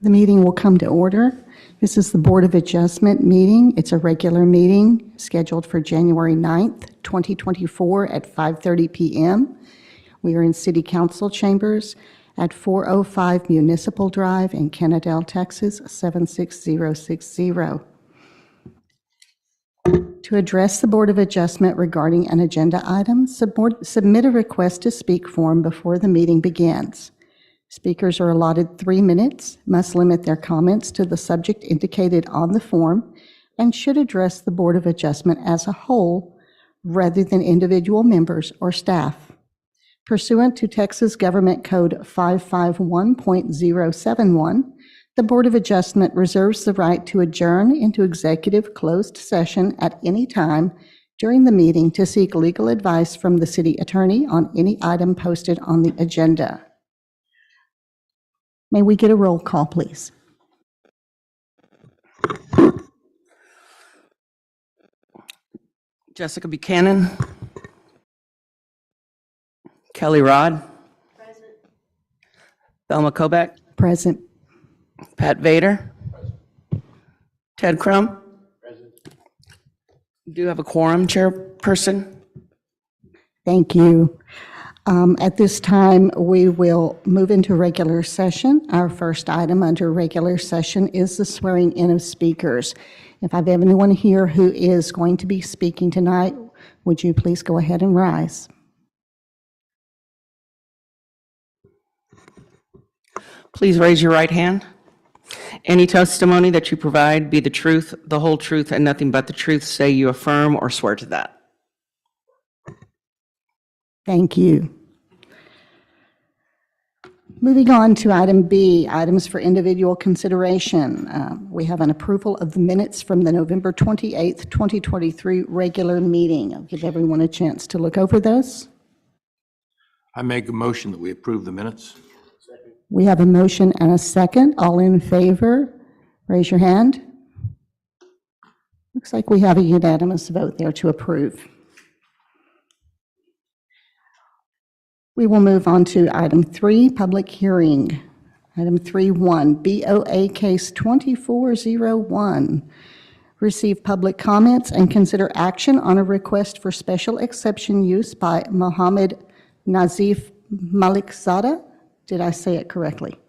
The meeting will come to order. This is the Board of Adjustment meeting. It's a regular meeting scheduled for January 9th, 2024 at 5:30 p.m. We are in City Council chambers at 405 Municipal Drive in Kennedale, Texas, 76060. To address the Board of Adjustment regarding an agenda item, submit a request to speak form before the meeting begins. Speakers are allotted 3 minutes, must limit their comments to the subject indicated on the form, and should address the Board of Adjustment as a whole rather than individual members or staff. Pursuant to Texas Government Code 551.071, the Board of Adjustment reserves the right to adjourn into executive closed session at any time during the meeting to seek legal advice from the city attorney on any item posted on the agenda. May we get a roll call, please? Jessica Buchanan. Kelly Rod. Present. Thelma Kobeck. Present. Pat Vader. Present. Ted Crum. Present. Do you have a quorum, Chairperson? Thank you. At this time, we will move into regular session. Our first item under regular session is the swearing in of speakers. If I have anyone here who is going to be speaking tonight, would you please go ahead and rise? Please raise your right hand. Any testimony that you provide be the truth, the whole truth, and nothing but the truth, say you affirm or swear to that. Thank you. Moving on to item B, items for individual consideration. We have an approval of the minutes from the November 28th, 2023 regular meeting. I'll give everyone a chance to look over those. I make a motion that we approve the minutes. We have a motion and a second. All in favor, raise your hand. Looks like we have a unanimous vote there to approve. We will move on to item 3, public hearing. Item 3.1, BOA case 2401. Receive public comments and consider action on a request for special exception use by Mohammed Nazif Malikzada. Did I say it correctly?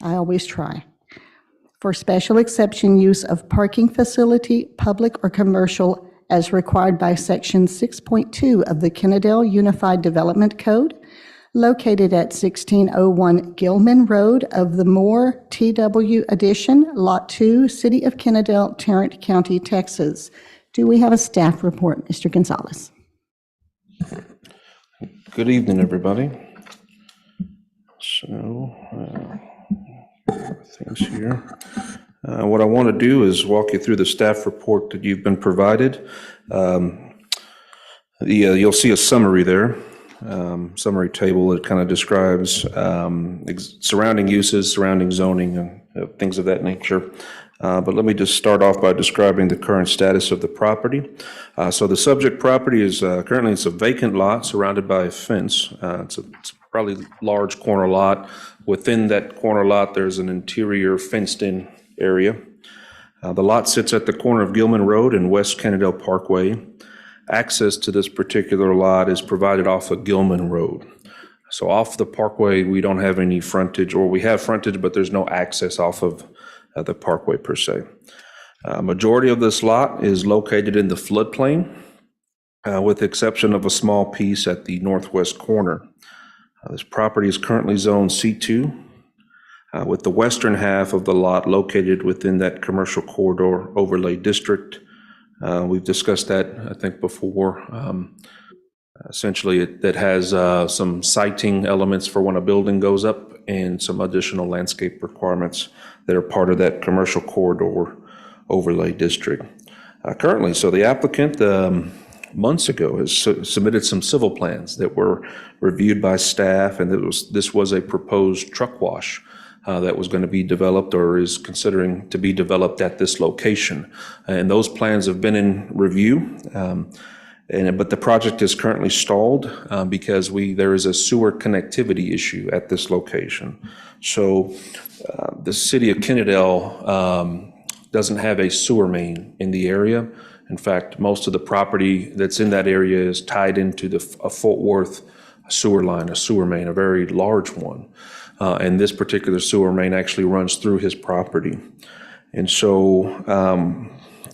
I always try. For special exception use of parking facility, public or commercial, as required by Section 6.2 of the Kennedale Unified Development Code, located at 1601 Gilman Road of the Moore TW Addition, Lot 2, City of Kennedale, Tarrant County, Texas. Do we have a staff report, Mr. Gonzalez? Good evening, everybody. So, things here. What I want to do is walk you through the staff report that you've been provided. You'll see a summary there, summary table that kind of describes surrounding uses, surrounding zoning, and things of that nature. But let me just start off by describing the current status of the property. So the subject property is currently it's a vacant lot surrounded by a fence. It's a probably large corner lot. Within that corner lot, there's an interior fenced-in area. The lot sits at the corner of Gilman Road and West Kennedale Parkway. Access to this particular lot is provided off of Gilman Road. So off the parkway, we don't have any frontage, or we have frontage, but there's no access off of the parkway per se. Majority of this lot is located in the floodplain, with the exception of a small piece at the northwest corner. This property is currently zoned C2, with the western half of the lot located within that commercial corridor overlay district. We've discussed that, I think, before. Essentially, that has some siting elements for when a building goes up and some additional landscape requirements that are part of that commercial corridor overlay district. Currently, so the applicant months ago has submitted some civil plans that were reviewed by staff, and this was a proposed truck wash that was going to be developed or is considering to be developed at this location. And those plans have been in review. But the project is currently stalled because there is a sewer connectivity issue at this location. So the city of Kennedale doesn't have a sewer main in the area. In fact, most of the property that's in that area is tied into a Fort Worth sewer line, a sewer main, a very large one. And this particular sewer main actually runs through his property. And so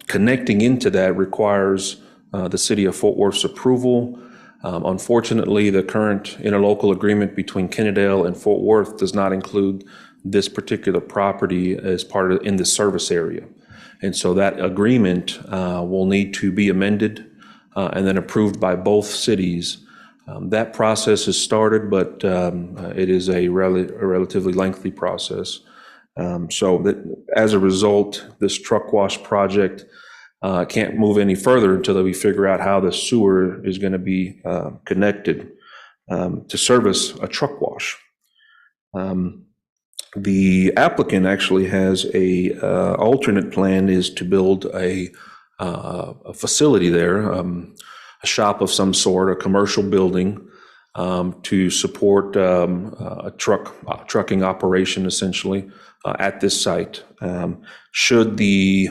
connecting into that requires the city of Fort Worth's approval. Unfortunately, the current interlocal agreement between Kennedale and Fort Worth does not include this particular property as part of in the service area. And so that agreement will need to be amended and then approved by both cities. That process has started, but it is a relatively lengthy process. So that as a result, this truck wash project can't move any further until we figure out how the sewer is going to be connected to service a truck wash. The applicant actually has a alternate plan is to build a facility there, a shop of some sort, a commercial building to support a trucking operation essentially at this site. Should the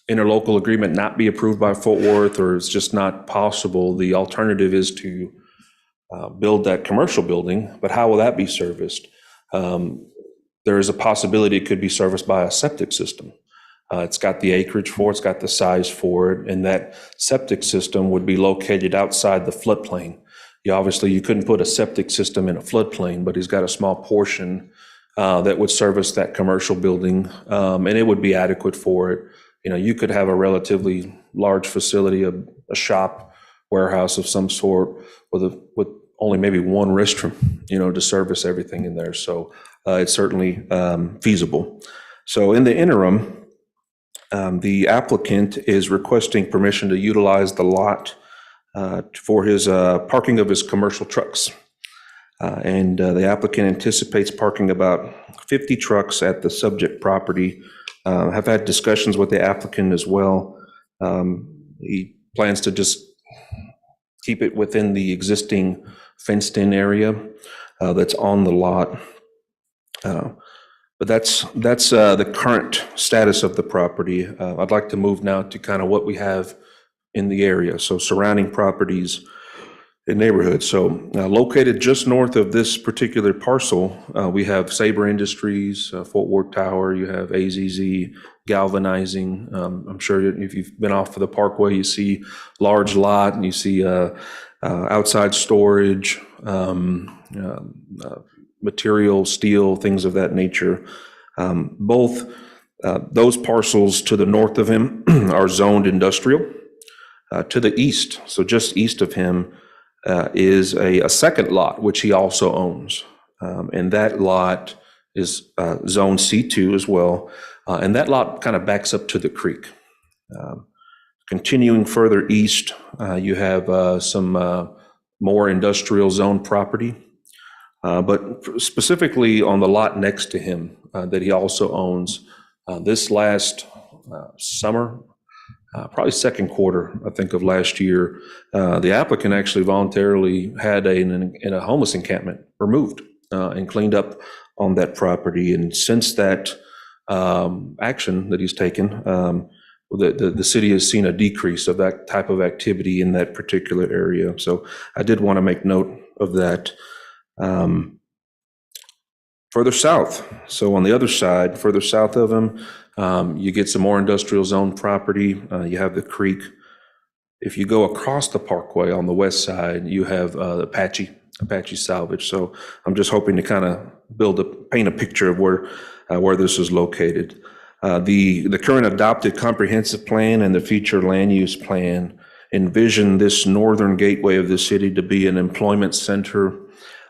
interlocal agreement not be approved by Fort Worth, or it's just not possible, the alternative is to build that commercial building. But how will that be serviced? There is a possibility it could be serviced by a septic system. It's got the acreage for it, it's got the size for it, and that septic system would be located outside the floodplain. Obviously, you couldn't put a septic system in a floodplain, but he's got a small portion that would service that commercial building, and it would be adequate for it. You could have a relatively large facility, a shop, warehouse of some sort, with only maybe one restroom, to service everything in there. So it's certainly feasible. So in the interim, the applicant is requesting permission to utilize the lot for his parking of his commercial trucks. And the applicant anticipates parking about 50 trucks at the subject property. Have had discussions with the applicant as well. He plans to just keep it within the existing fenced-in area that's on the lot. But that's the current status of the property. I'd like to move now to kind of what we have in the area. So surrounding properties and neighborhoods. So located just north of this particular parcel, we have Sabre Industries, Fort Worth Tower, you have AZZ Galvanizing. I'm sure if you've been off of the Parkway, you see large lot and you see outside storage, material, steel, things of that nature. Both those parcels to the north of him are zoned industrial. To the east, so just east of him, is a second lot, which he also owns. And that lot is zone C2 as well. And that lot kind of backs up to the creek. Continuing further east, you have some more industrial zone property. But specifically on the lot next to him that he also owns, this last summer, probably second quarter, I think, of last year, the applicant actually voluntarily had a homeless encampment removed and cleaned up on that property. And since that action that he's taken, the city has seen a decrease of that type of activity in that particular area. So I did want to make note of that. Further south, so on the other side, further south of him, you get some more industrial zone property. You have the creek. If you go across the parkway on the west side, you have Apache Salvage. So I'm just hoping to kind of paint a picture of where this is located. The current adopted comprehensive plan and the future land use plan envision this northern gateway of the city to be an employment center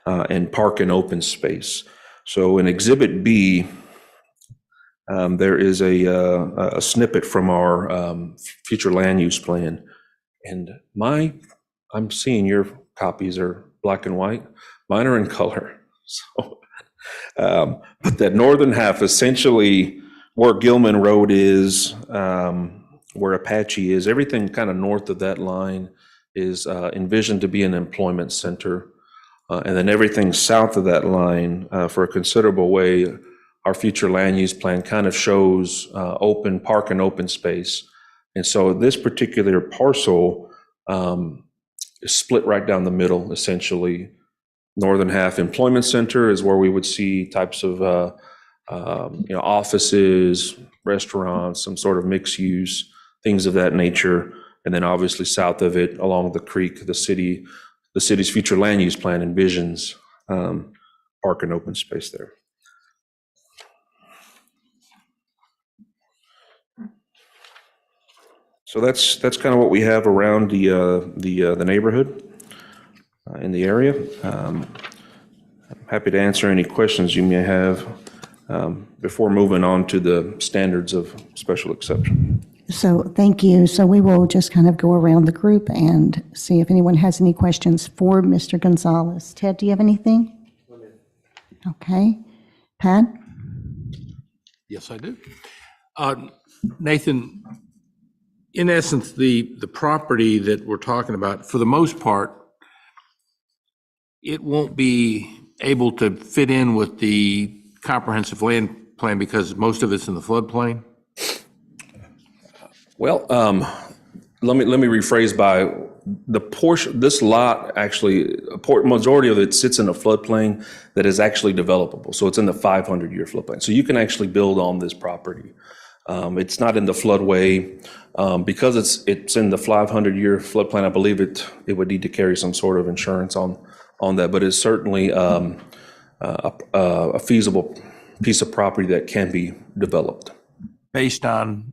and park and open space. So in Exhibit B, there is a snippet from our future land use plan. And I'm seeing your copies are black and white. Mine are in color. So, but that northern half, essentially where Gilman Road is, where Apache is, everything kind of north of that line is envisioned to be an employment center. And then everything south of that line, for a considerable way, our future land use plan kind of shows open park and open space. And so this particular parcel is split right down the middle, essentially. Northern half employment center is where we would see types of offices, restaurants, some sort of mixed use, things of that nature. And then obviously south of it, along the creek, the city's future land use plan envisions park and open space there. So that's kind of what we have around the neighborhood in the area. I'm happy to answer any questions you may have before moving on to the standards of special exception. So thank you. So we will just kind of go around the group and see if anyone has any questions for Mr. Gonzalez. Ted, do you have anything? Okay. Pat? Yes, I do. Nathan, in essence, the property that we're talking about, for the most part, it won't be able to fit in with the comprehensive land plan because most of it's in the floodplain? Well, let me rephrase by the portion, this lot actually, majority of it sits in a floodplain that is actually developable. So it's in the 500-year floodplain. So you can actually build on this property. It's not in the floodway. Because it's in the 500-year floodplain, I believe it would need to carry some sort of insurance on that, but it's certainly a feasible piece of property that can be developed. Based on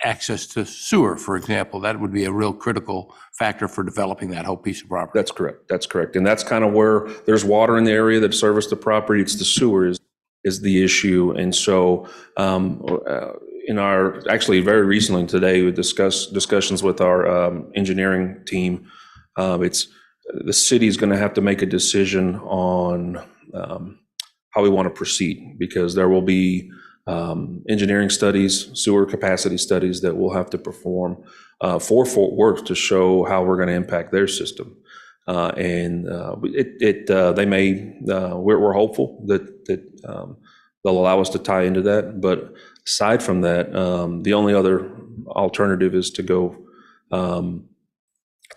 access to sewer, for example, that would be a real critical factor for developing that whole piece of property. That's correct. That's correct. And that's kind of where there's water in the area that service the property. It's the sewer is the issue. And so in our, actually very recently today, we discussions with our engineering team. The city's going to have to make a decision on how we want to proceed, because there will be engineering studies, sewer capacity studies that we'll have to perform for Fort Worth to show how we're going to impact their system. They may, we're hopeful that they'll allow us to tie into that. But aside from that, the only other alternative is to go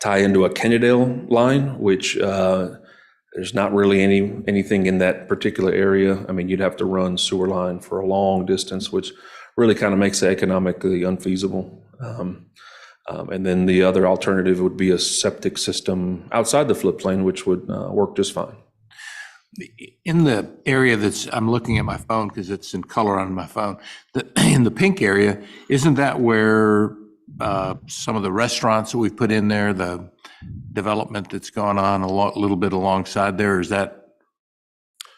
tie into a Kennedale line, which there's not really anything in that particular area. I mean, you'd have to run sewer line for a long distance, which really kind of makes it economically unfeasible. And then the other alternative would be a septic system outside the floodplain, which would work just fine. In the area I'm looking at my phone because it's in color on my phone, in the pink area, isn't that where some of the restaurants that we've put in there, the development that's gone on a little bit alongside there, is that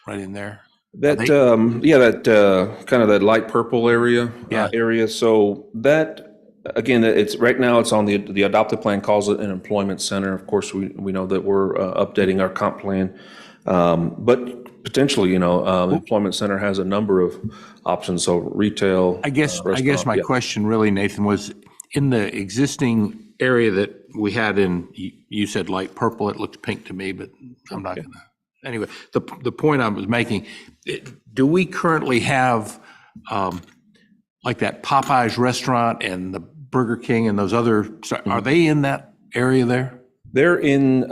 right in there? That kind of that light purple area. Yeah. So that, again, it's right now it's on the adopted plan calls it an employment center. Of course, we know that we're updating our comp plan, but potentially, employment center has a number of options. So retail. I guess my question really, Nathan, was in the existing area that we had in, you said light purple, it looks pink to me, but I'm not going to. Anyway, the point I was making, do we currently have like that Popeyes restaurant and the Burger King and those other, are they in that area there? They're in,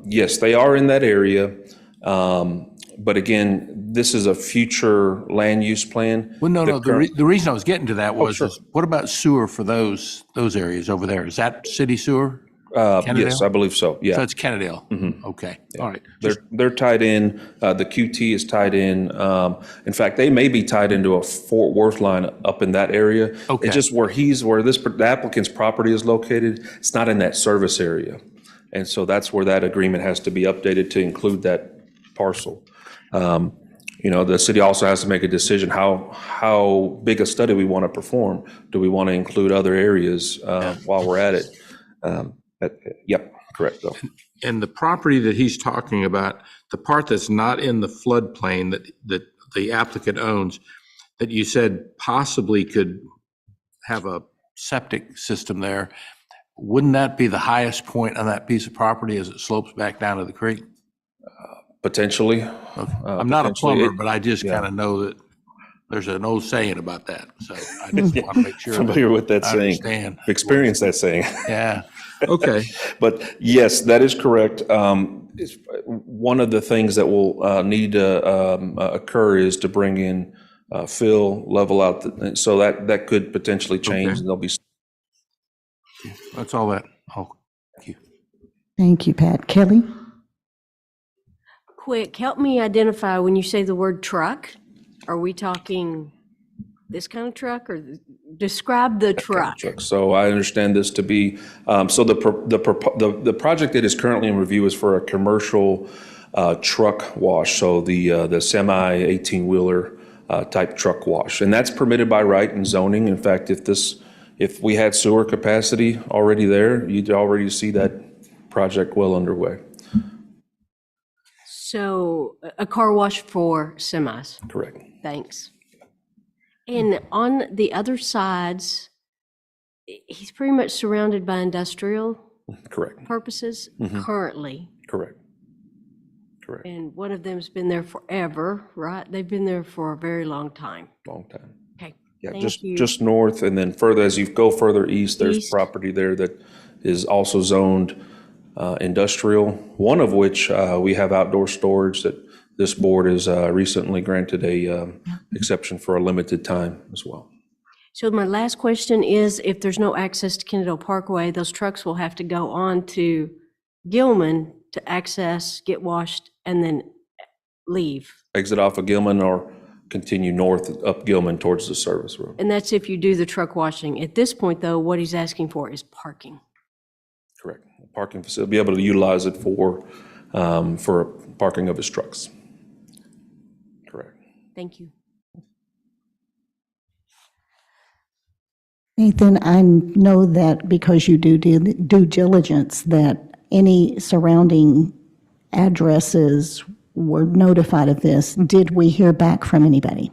yes, they are in that area. But again, this is a future land use plan. Well, no. The reason I was getting to that was, is what about sewer for those areas over there? Is that city sewer? Yes, I believe so. Yeah. So it's Kennedale. Mm-hmm. Okay. Yeah. All right. They're tied in. The QT is tied in. In fact, they may be tied into a Fort Worth line up in that area. Okay. It's just where the applicant's property is located. It's not in that service area, and so that's where that agreement has to be updated to include that parcel. The city also has to make a decision how big a study we want to perform. Do we want to include other areas while we're at it? Yep, correct. Though. And the property that he's talking about, the part that's not in the floodplain that the applicant owns, that you said possibly could have a septic system there. Wouldn't that be the highest point on that piece of property as it slopes back down to the creek? Potentially. I'm not a potentially plumber, it- but I just yeah. kind of know that there's an old saying about that. So I just want to make sure. Familiar with that I saying. understand. Experienced that saying. Yeah. Okay. But yes, that is correct. One of the things that will need to occur is to bring in fill, level out, so that could potentially change. Okay. And there'll be That's all that. Oh, thank you. Thank you, Pat. Kelly? Quick, help me identify when you say the word truck. Are we talking this kind of truck or describe the truck? truck. So I understand this to be, so the project that is currently in review is for a commercial truck wash, so the semi 18-wheeler type truck wash. And that's permitted by right in zoning. In fact, if we had sewer capacity already there, you'd already see that project well underway. So a car wash for semis. Correct. Thanks. And on the other sides, he's pretty much surrounded by industrial Correct. purposes currently. Correct. Correct. And one of them's been there forever, right? They've been there for a very long time. Long time. Okay. Yeah, Thank you. just north, and then further, as you go further east, there's East. property there that is also zoned industrial, one of which we have outdoor storage that this board has recently granted a exception for a limited time as well. So my last question is, if there's no access to Kennedale Parkway, those trucks will have to go on to Gilman to access, get washed, and then leave. Exit off of Gilman or continue north up Gilman towards the service road. And that's if you do the truck washing. At this point, though, what he's asking for is parking. Correct. Parking facility, be able to utilize it for parking of his trucks. Correct. Thank you. Nathan, I know that because you do due diligence, that any surrounding addresses were notified of this. Did we hear back from anybody?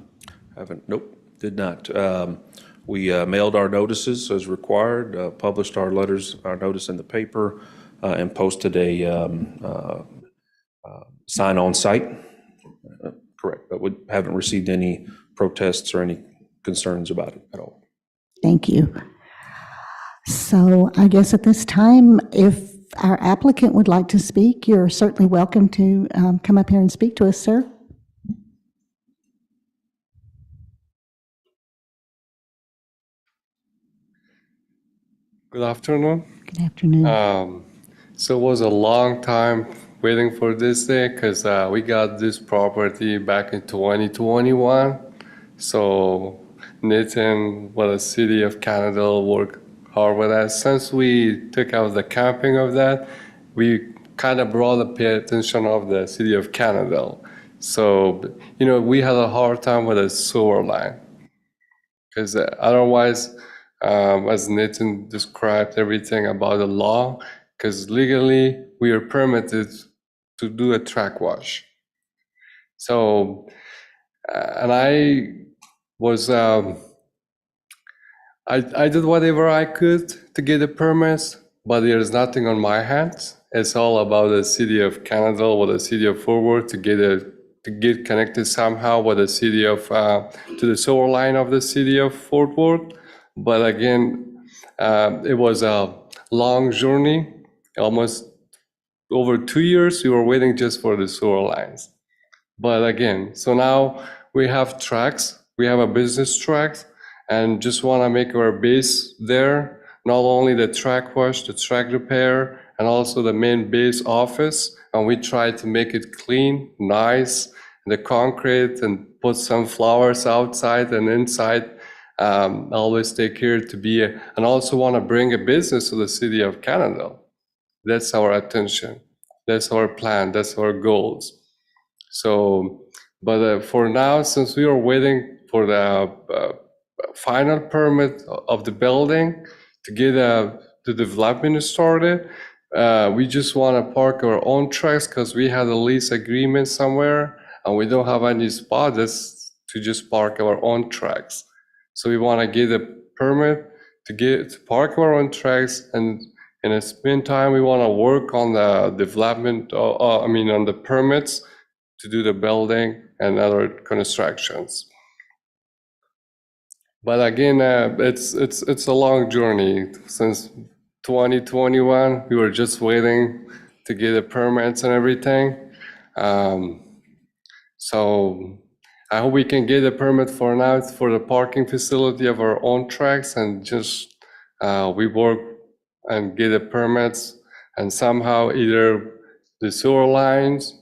Nope, did not. We mailed our notices as required, published our notice in the paper, and posted a sign on site. Correct, but we haven't received any protests or any concerns about it at all. Thank you. So I guess at this time, if our applicant would like to speak, you're certainly welcome to come up here and speak to us, sir. Good afternoon. Good afternoon. So it was a long time waiting for this day because we got this property back in 2021. So Nathan, the city of Kennedale, worked hard with us. Since we took out the camping of that, we kind of brought the attention of the city of Kennedale. So, we had a hard time with a sewer line because otherwise, as Nathan described everything about the law, because legally we are permitted to do a track wash. So, and I was, I did whatever I could to get the permits, but there's nothing on my hands. It's all about the city of Kennedale or the city of Fort Worth to get connected somehow with the city of to the sewer line of the city of Fort Worth. But again, it was a long journey, almost over 2 years. We were waiting just for the sewer lines. But again, so now we have tracks, we have a business track, and just want to make our base there, not only the track wash, the track repair, and also the main base office. And we try to make it clean, nice, the concrete, and put some flowers outside and inside. Always take care to be, and also want to bring a business to the city of Kennedale. That's our attention. That's our plan. That's our goals. So, but for now, since we are waiting for the final permit of the building to get the development started, we just want to park our own trucks because we had a lease agreement somewhere and we don't have any spots to just park our own trucks. So we want to get a permit to park our own tracks, and in the meantime, we want to work on the development, on the permits to do the building and other constructions. But again, it's a long journey. Since 2021, we were just waiting to get the permits and everything. So I hope we can get a permit for now for the parking facility of our own tracks, and just we work and get the permits, and somehow either the sewer lines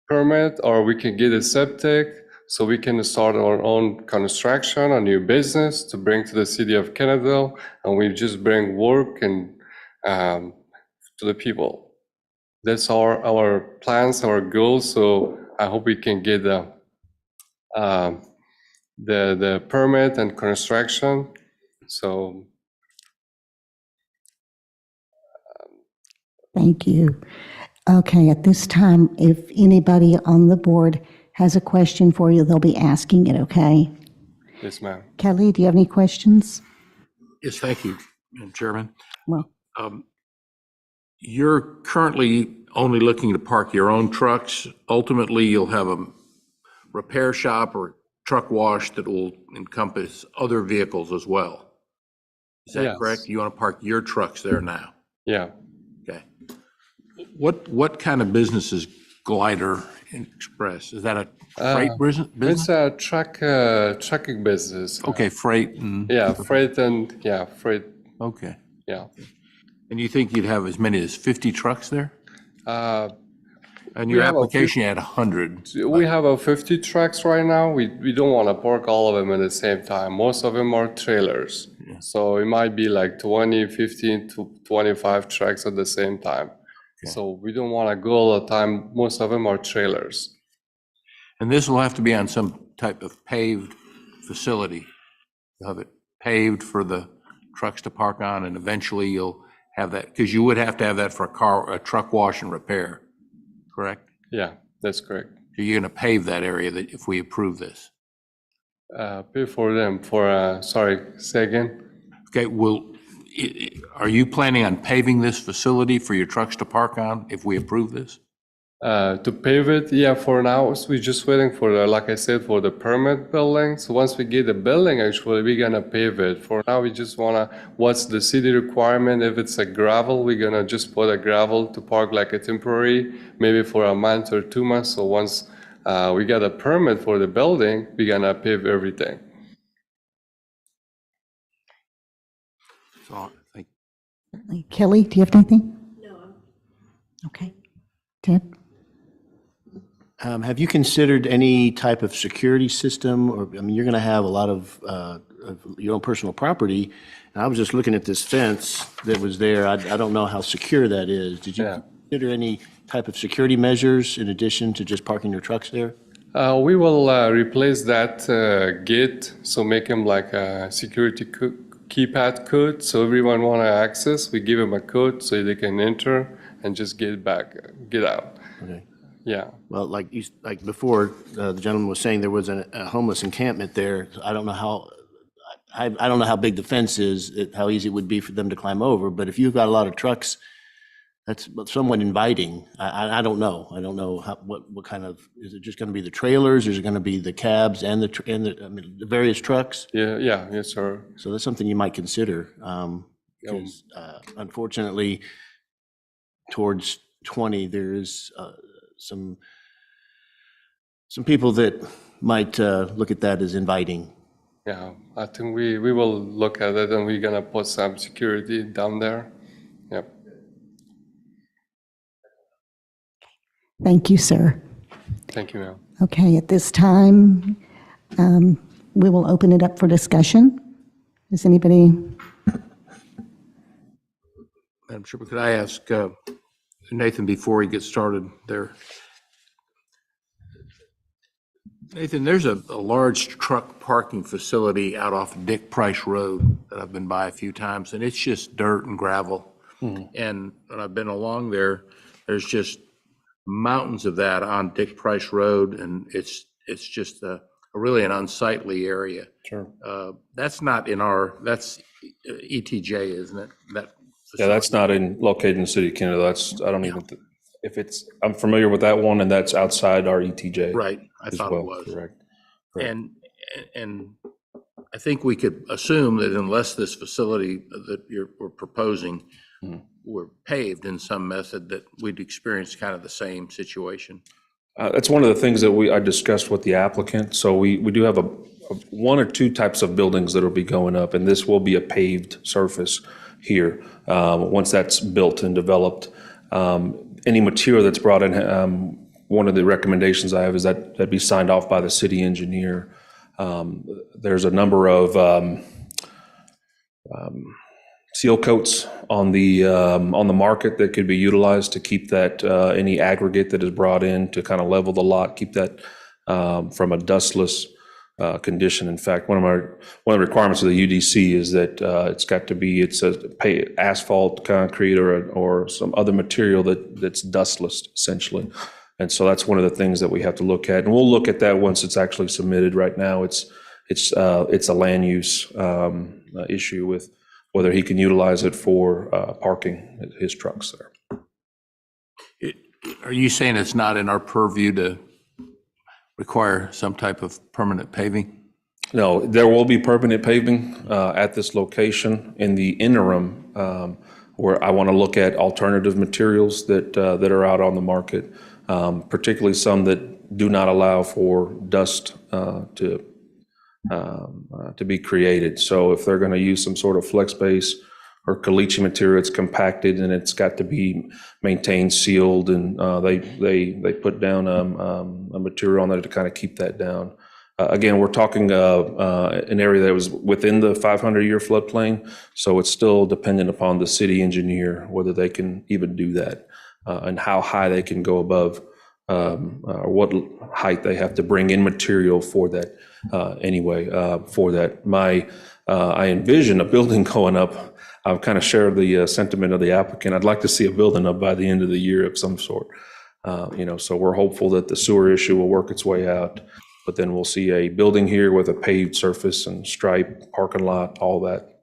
permit, or we can get a septic, so we can start our own construction, a new business to bring to the city of Kennedale, and we just bring work and to the people. That's our plans, our goals. So I hope we can get the permit and construction. So Thank you. Okay, at this time, if anybody on the board has a question for you, they'll be asking it, okay? yes, ma'am. Kelly, do you have any questions? Yes, thank you, Madam Chairman. Well, You're currently only looking to park your own trucks. Ultimately, you'll have a repair shop or truck wash that will encompass other vehicles as well. Is that Yes. correct? You want to park your trucks there now? Yeah. Okay. What kind of business is Glider Express? Is that a freight business? It's a trucking business. Okay, freight and. Yeah, freight. Okay. Yeah. And you think you'd have as many as 50 trucks there? Uh, And your we have a application had 100. We have 50 trucks right now. We don't want to park all of them at the same time. Most of them are trailers. So it might be like 20, 15 to 25 trucks at the same time. So we don't want to go all the time. Most of them are trailers. And this will have to be on some type of paved facility. You'll have it paved for the trucks to park on, and eventually you'll have that, because you would have to have that for a truck wash and repair, correct? Yeah, that's correct. So you're going to pave that area that if we approve this. Pay for them for, sorry, say again? Okay, are you planning on paving this facility for your trucks to park on if we approve this? To pave it, yeah, for now, we're just waiting for like I said, for the permit building. So once we get the building, actually, we're gonna pave it. For now, we just wanna, what's the city requirement? If it's a gravel, we're gonna just put a gravel to park like a temporary, maybe for a month or 2 months. So once we got a permit for the building, we're gonna pave everything. So I think Kelly, do you have anything? No. Okay. Ted? Have you considered any type of security system, or, I mean, you're going to have a lot of your own personal property, and I was just looking at this fence that was there. I don't know how secure that is. Did you Yeah. consider any type of security measures in addition to just parking your trucks there? We will replace that gate, so make them like a security keypad code. So everyone want to access, we give them a code so they can enter and just get out. Okay. Yeah. Well, like before, the gentleman was saying there was a homeless encampment there. I don't know how, I don't know how big the fence is, how easy it would be for them to climb over, but if you've got a lot of trucks, that's somewhat inviting. I don't know. I don't know what kind of, is it just going to be the trailers? Is it going to be the cabs and the various trucks? Yeah, yes, sir. So that's something you might consider. Because unfortunately, towards 20, there is some people that might look at that as inviting. Yeah, I think we will look at it, and we're gonna put some security down there. Yep. Thank you, sir. Thank you, ma'am. Okay, at this time, we will open it up for discussion. Is anybody? Madam Chairman, could I ask Nathan before he gets started there? Nathan, there's a large truck parking facility out off Dick Price Road that I've been by a few times, and it's just dirt and gravel. And when I've been along there, there's just mountains of that on Dick Price Road, and it's just a really an unsightly area. Sure. That's not in our, that's ETJ, isn't it? That Yeah, that's facility. not located in the city of Kennedale. That's, I don't even, if it's, I'm familiar with that one, and that's outside our ETJ. Right, I as thought well. it was. Correct. And I think we could assume that unless this facility that we're proposing were paved in some method, that we'd experience kind of the same situation. That's one of the things that I discussed with the applicant. So we do have one or two types of buildings that will be going up, and this will be a paved surface here. Once that's built and developed, any material that's brought in, one of the recommendations I have is that be signed off by the city engineer. There's a number of seal coats on the market that could be utilized to keep that any aggregate that is brought in to kind of level the lot, keep that from a dustless condition. In fact, one of the requirements of the UDC is that it's a asphalt, concrete, or some other material that's dustless, essentially. And so that's one of the things that we have to look at, and we'll look at that once it's actually submitted. Right now, it's a land use issue with whether he can utilize it for parking his trucks there. Are you saying it's not in our purview to require some type of permanent paving? No, there will be permanent paving at this location. In the interim, where I want to look at alternative materials that are out on the market, particularly some that do not allow for dust to be created. So if they're going to use some sort of flex base or caliche material, it's compacted and it's got to be maintained, sealed, and they put down a material on there to kind of keep that down. Again, we're talking an area that was within the 500-year floodplain, so it's still dependent upon the city engineer whether they can even do that and how high they can go above or what height they have to bring in material for that. For that, I envision a building going up. I've kind of shared the sentiment of the applicant. I'd like to see a building up by the end of the year of some sort. So we're hopeful that the sewer issue will work its way out, but then we'll see a building here with a paved surface and stripe, parking lot, all that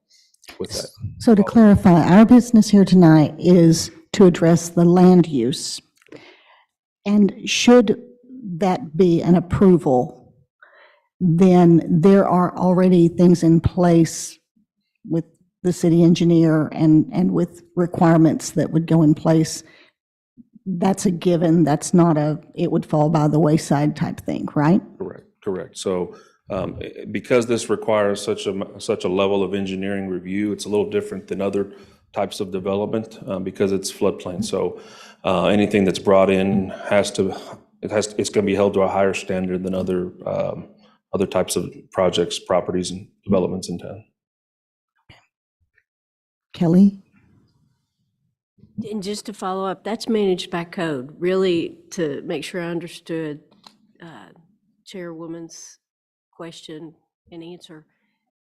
with that. So to clarify, our business here tonight is to address the land use. And should that be an approval, then there are already things in place with the city engineer and with requirements that would go in place. That's a given. That's not it would fall by the wayside type thing, right? Correct. So because this requires such a level of engineering review, it's a little different than other types of development because it's floodplain. So anything that's brought in it's going to be held to a higher standard than other types of projects, properties, and developments in town. Kelly? And just to follow up, that's managed by code. Really, to make sure I understood Chairwoman's question and answer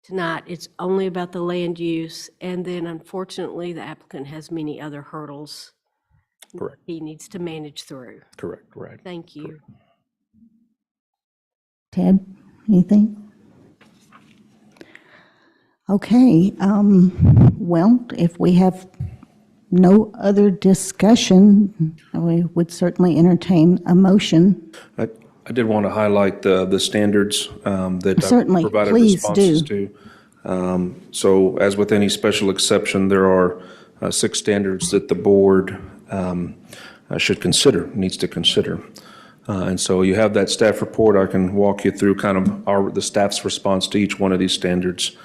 tonight, it's only about the land use, and then unfortunately, the applicant has many other hurdles Correct. he needs to manage through. Correct. Right. Thank you. Ted, anything? Okay, well, if we have no other discussion, we would certainly entertain a motion. I did want to highlight the standards that Certainly, I provided please responses do. to. So as with any special exception, there are 6 standards that the board needs to consider. And so you have that staff report. I can walk you through kind of the staff's response to each one of these standards.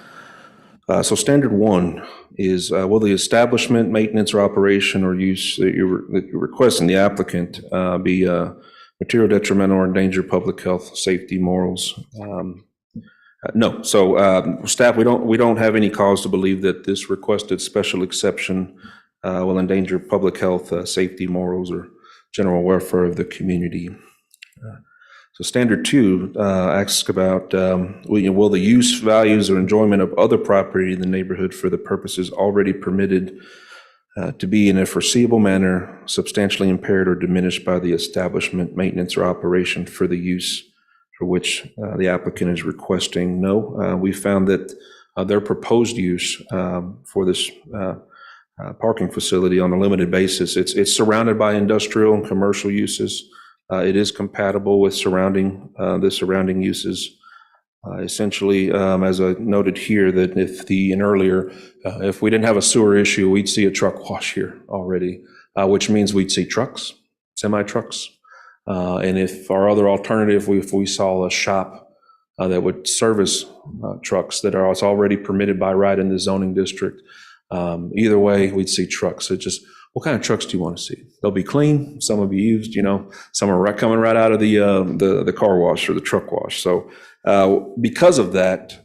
So standard 1 is, will the establishment, maintenance, or operation or use that you're requesting the applicant be material detrimental or endanger public health, safety, morals? No. So staff, we don't have any cause to believe that this requested special exception will endanger public health, safety, morals, or general welfare of the community. So standard 2 asks about will the use, values, or enjoyment of other property in the neighborhood for the purposes already permitted to be in a foreseeable manner substantially impaired or diminished by the establishment, maintenance, or operation for the use for which the applicant is requesting. No, we found that their proposed use for this parking facility on a limited basis, it's surrounded by industrial and commercial uses. It is compatible with the surrounding uses. Essentially, as I noted here, that if if we didn't have a sewer issue, we'd see a truck wash here already, which means we'd see trucks, semi-trucks. And if our other alternative, if we saw a shop that would service trucks that are already permitted by right in the zoning district, either way, we'd see trucks. So just, what kind of trucks do you want to see? They'll be clean, some will be used, some are coming right out of the car wash or the truck wash. So because of that,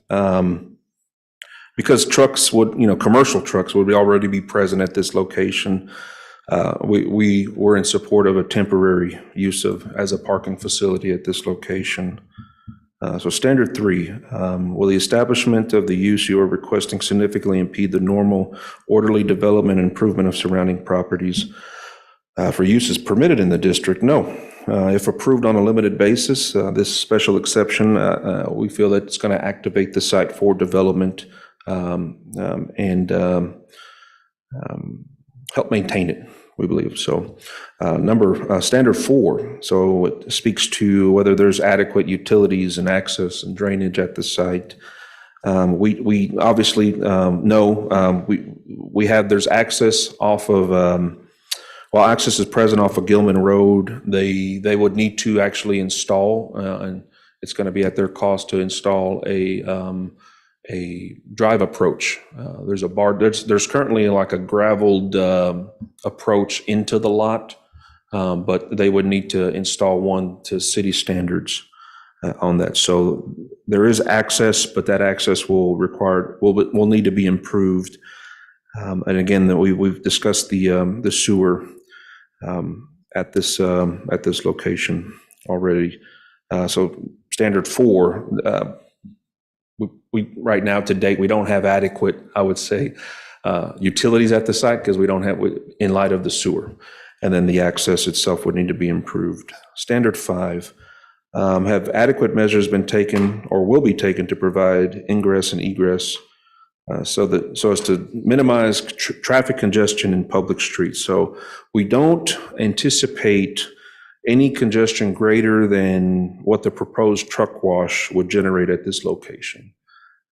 because trucks would, commercial trucks would already be present at this location, we were in support of a temporary use as a parking facility at this location. So standard 3, will the establishment of the use you are requesting significantly impede the normal orderly development and improvement of surrounding properties for uses permitted in the district? No. If approved on a limited basis, this special exception, we feel that it's going to activate the site for development and help maintain it, we believe. So standard 4, so it speaks to whether there's adequate utilities and access and drainage at the site. We obviously know there's access off of, while access is present off of Gilman Road, they would need to actually install, and it's going to be at their cost to install a drive approach. There's a bar. There's currently like a graveled approach into the lot, but they would need to install one to city standards on that. So there is access, but that access will need to be improved. And again, we've discussed the sewer at this location already. So standard 4. We right now to date, we don't have adequate, I would say, utilities at the site because we don't have, in light of the sewer. And then the access itself would need to be improved. Standard 5, have adequate measures been taken or will be taken to provide ingress and egress so as to minimize traffic congestion in public streets. So we don't anticipate any congestion greater than what the proposed truck wash would generate at this location.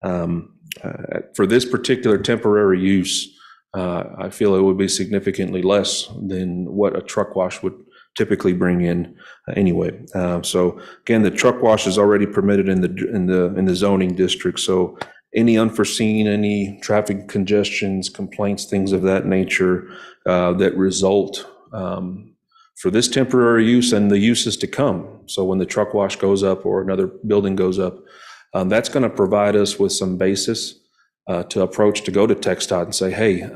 For this particular temporary use, I feel it would be significantly less than what a truck wash would typically bring in anyway. So again, the truck wash is already permitted in the zoning district. So any unforeseen, traffic congestions, complaints, things of that nature that result for this temporary use and the uses to come. So when the truck wash goes up or another building goes up, that's going to provide us with some basis to approach to go to TxDOT and say, hey,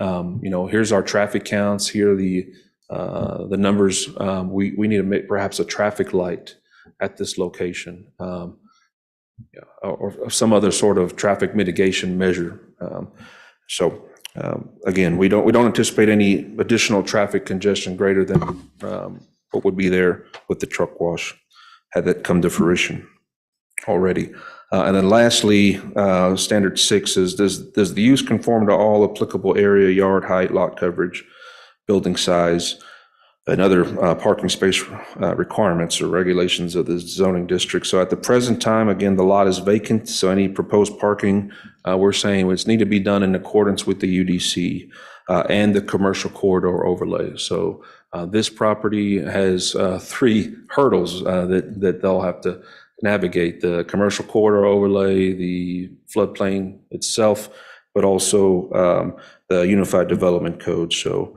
here's our traffic counts. Here are the numbers. We need to make perhaps a traffic light at this location, or some other sort of traffic mitigation measure. Again, we don't anticipate any additional traffic congestion greater than what would be there with the truck wash had that come to fruition already. And then lastly, standard 6 is, does the use conform to all applicable area, yard height, lot coverage, building size, and other parking space requirements or regulations of the zoning district? So at the present time, again, the lot is vacant, so any proposed parking, we're saying it's need to be done in accordance with the UDC and the commercial corridor overlay. So this property has 3 hurdles that they'll have to navigate: the commercial corridor overlay, the floodplain itself, but also the Unified Development Code. So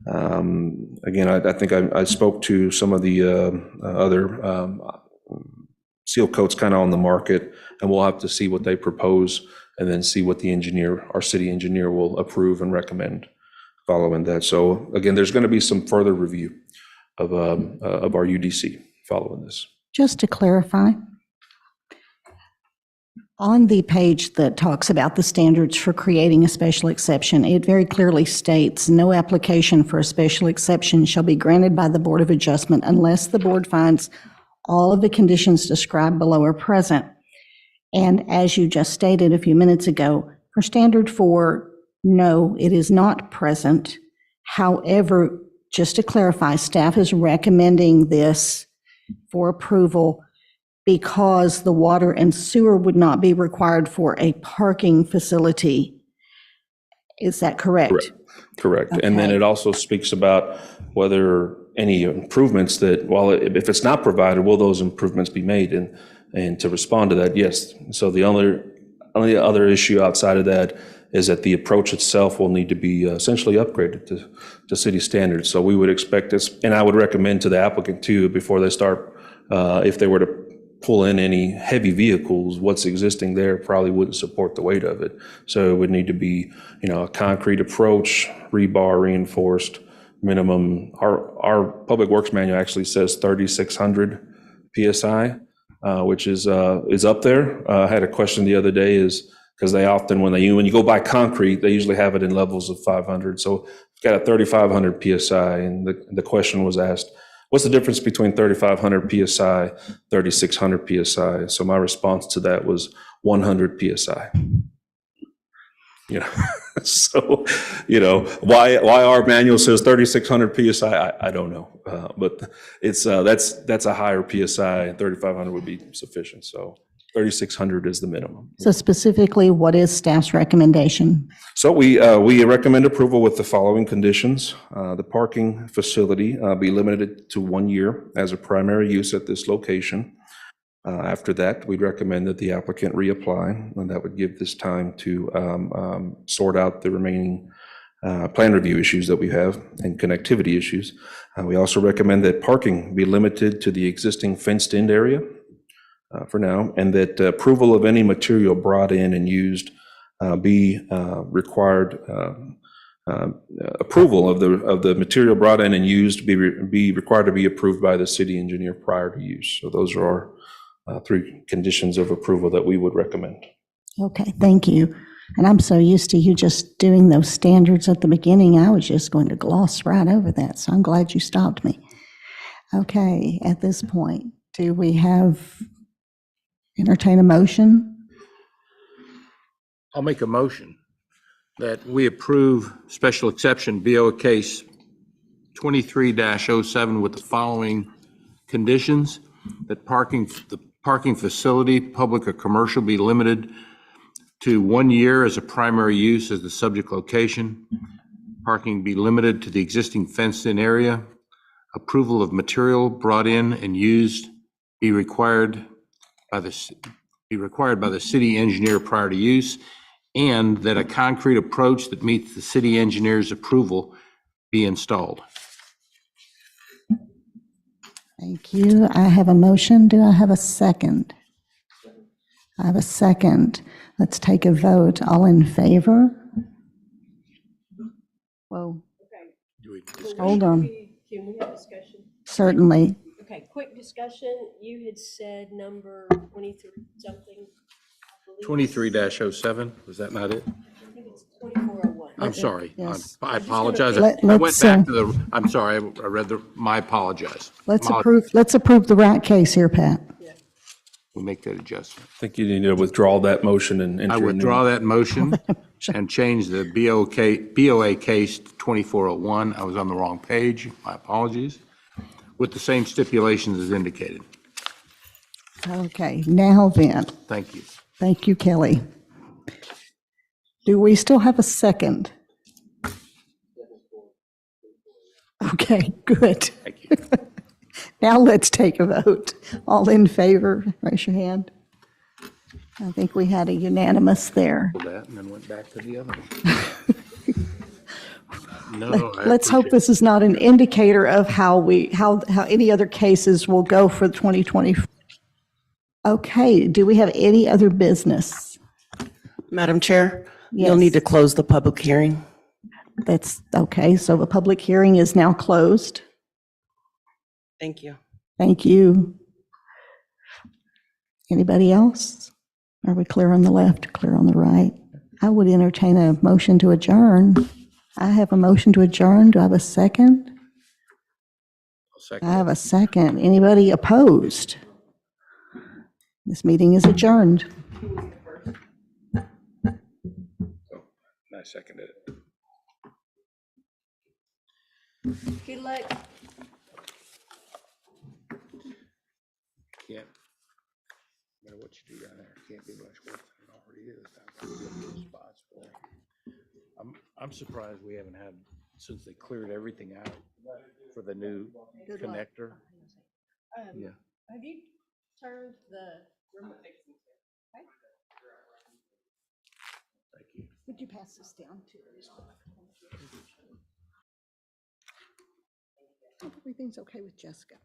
again, I think I spoke to some of the other seal coats kind of on the market, and we'll have to see what they propose and then see what our city engineer will approve and recommend following that. So again, there's going to be some further review of our UDC following this. Just to clarify, on the page that talks about the standards for creating a special exception, it very clearly states, no application for a special exception shall be granted by the Board of Adjustment unless the board finds All of the conditions described below are present. And as you just stated a few minutes ago, for standard 4, no, it is not present. However, just to clarify, staff is recommending this for approval because the water and sewer would not be required for a parking facility. Is that correct? Correct. And then Okay. it also speaks about whether any improvements that, if it's not provided, will those improvements be made? And to respond to that, yes. So the only other issue outside of that is that the approach itself will need to be essentially upgraded to city standards. So we would expect this, and I would recommend to the applicant too, before they start, if they were to pull in any heavy vehicles, what's existing there probably wouldn't support the weight of it. So it would need to be, a concrete approach, rebar reinforced, minimum. Our Public Works manual actually says 3,600 PSI, which is up there. I had a question the other day is, because they often, when you go buy concrete, they usually have it in levels of 500. So it's got a 3,500 PSI, and the question was asked, what's the difference between 3,500 PSI, 3,600 PSI? So my response to that was 100 PSI. So, why our manual says 3,600 PSI, I don't know. But it's that's a higher PSI, and 3,500 would be sufficient. So 3,600 is the minimum. So specifically, what is staff's recommendation? So we recommend approval with the following conditions. The parking facility be limited to 1 year as a primary use at this location. After that, we'd recommend that the applicant reapply, and that would give this time to sort out the remaining plan review issues that we have and connectivity issues. We also recommend that parking be limited to the existing fenced-in area for now, and that approval of any material brought in and used be required. Approval of the material brought in and used be required to be approved by the city engineer prior to use. So those are our 3 conditions of approval that we would recommend. Okay, thank you. And I'm so used to you just doing those standards at the beginning, I was just going to gloss right over that, so I'm glad you stopped me. Okay, at this point, do we entertain a motion? I'll make a motion that we approve special exception BOA case 23-07 with the following conditions: that the parking facility, public or commercial, be limited to 1 year as a primary use as the subject location. Parking be limited to the existing fenced-in area. Approval of material brought in and used be required by the city engineer prior to use, and that a concrete approach that meets the city engineer's approval be installed. Thank you. I have a motion. Do I have a second? I have a second. Let's take a vote. All in favor? Whoa, hold on. Can we have discussion? Certainly. Okay, quick discussion. You had said number 23 something. I believe. 23-07, was that not it? I think it's 2401. I'm sorry. Yes. I apologize. Let- I went let's, back to I'm sorry, I read I apologize. Let's approve the right case here, Pat. We make that adjustment. I think you need to withdraw that motion and enter I a new withdraw one. that motion and change the BOA case to 2401. I was on the wrong page. My apologies. With the same stipulations as indicated. Okay, now then, Thank you. thank you, Kelly. Do we still have a second? Okay, good. Thank you. Now let's take a vote. All in favor, raise your hand. I think we had a unanimous there. That and then went back to the other one. No, I Let's hope appreciate this is not an indicator of how any other cases will go for 2020. Okay, do we have any other business? Madam Chair, you'll Yes. need to close the public hearing. That's okay, so the public hearing is now closed. Thank you. Thank you. Anybody else? Are we clear on the left, clear on the right? I would entertain a motion to adjourn. I have a motion to adjourn. Do I have a second? second. I have a second. Anybody opposed? This meeting is adjourned. I seconded it. Good luck. Can't, no matter what you do down there, can't be much worse than it already is. Spots for it. I'm surprised we haven't had, since they cleared everything out for the new connector. Yeah. Have you turned the remote? Thank you. Would you pass this down to everything's okay with Jessica?